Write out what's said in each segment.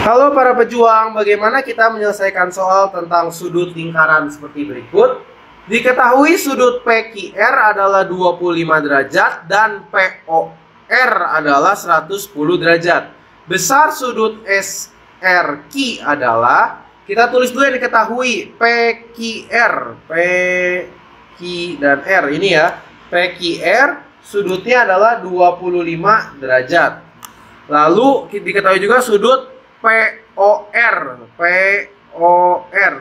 Halo para pejuang, bagaimana kita menyelesaikan soal tentang sudut lingkaran seperti berikut? Diketahui sudut PQR adalah 25 derajat dan POR adalah 110 derajat. Besar sudut SRQ adalah, kita tulis dulu yang diketahui, PQR, P, Q, dan R ini ya. PQR sudutnya adalah 25 derajat. Lalu diketahui juga sudut POR.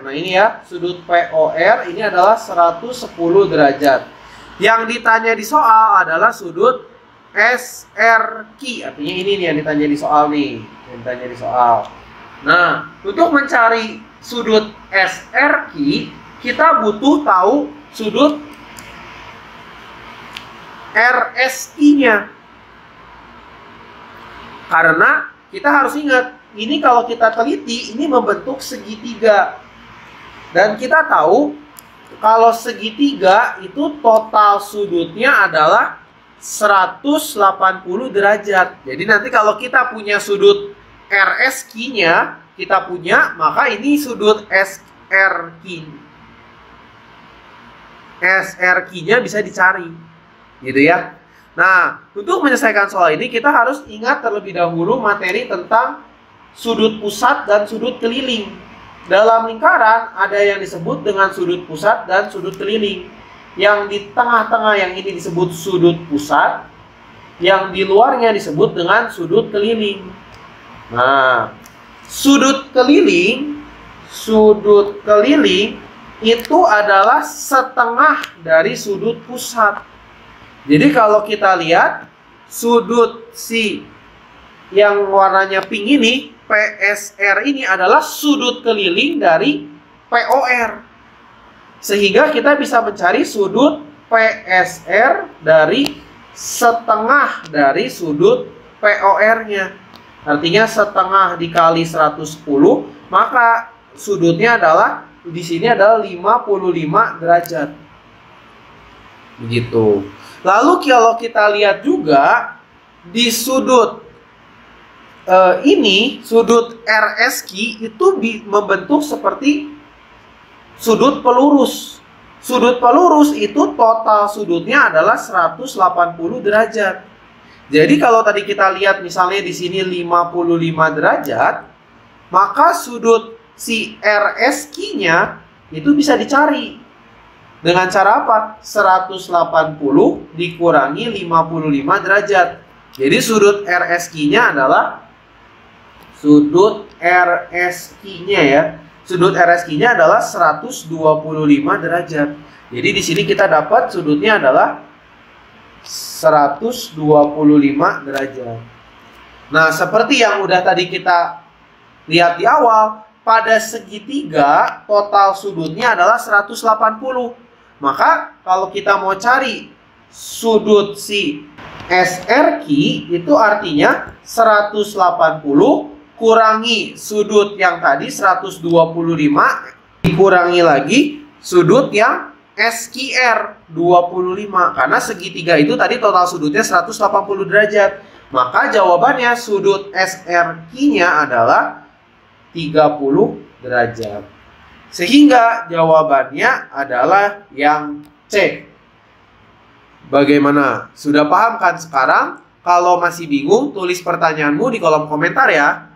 Nah ini ya, sudut POR ini adalah 110 derajat. Yang ditanya di soal adalah sudut SRQ. Artinya ini nih yang ditanya di soal nih. Yang ditanya di soal. Nah, untuk mencari sudut SRQ, kita butuh tahu sudut RSQ-nya. Karena kita harus ingat, ini kalau kita teliti, ini membentuk segitiga. Dan kita tahu, kalau segitiga itu total sudutnya adalah 180 derajat. Jadi nanti kalau kita punya sudut RSQ-nya, kita punya, maka ini sudut SRQ-nya bisa dicari. Gitu ya. Nah, untuk menyelesaikan soal ini, kita harus ingat terlebih dahulu materi tentang sudut pusat dan sudut keliling. Dalam lingkaran ada yang disebut dengan sudut pusat dan sudut keliling. Yang di tengah-tengah yang ini disebut sudut pusat, yang di luarnya disebut dengan sudut keliling. Nah, sudut keliling itu adalah setengah dari sudut pusat. Jadi kalau kita lihat sudut si yang warnanya pink ini, PSR ini adalah sudut keliling dari POR. Sehingga kita bisa mencari sudut PSR dari setengah dari sudut POR-nya. Artinya setengah dikali 110, maka sudutnya adalah di sini adalah 55 derajat. Begitu. Lalu kalau kita lihat juga di sudut ini, sudut RSQ itu membentuk seperti sudut pelurus. Sudut pelurus itu total sudutnya adalah 180 derajat. Jadi kalau tadi kita lihat misalnya di sini 55 derajat, maka sudut si RSQ-nya itu bisa dicari. Dengan cara apa? 180 dikurangi 55 derajat. Jadi sudut RSQ-nya adalah sudut RSQ-nya ya. Sudut RSQ-nya adalah 125 derajat. Jadi di sini kita dapat sudutnya adalah 125 derajat. Nah, seperti yang udah tadi kita lihat di awal, pada segitiga total sudutnya adalah 180. Maka kalau kita mau cari sudut si SRQ itu artinya 180 kurangi sudut yang tadi 125 dikurangi lagi sudut yang SQR 25. Karena segitiga itu tadi total sudutnya 180 derajat. Maka jawabannya sudut SRQ-nya adalah 30 derajat. Sehingga jawabannya adalah yang C. Bagaimana? Sudah paham kan sekarang? Kalau masih bingung, tulis pertanyaanmu di kolom komentar ya.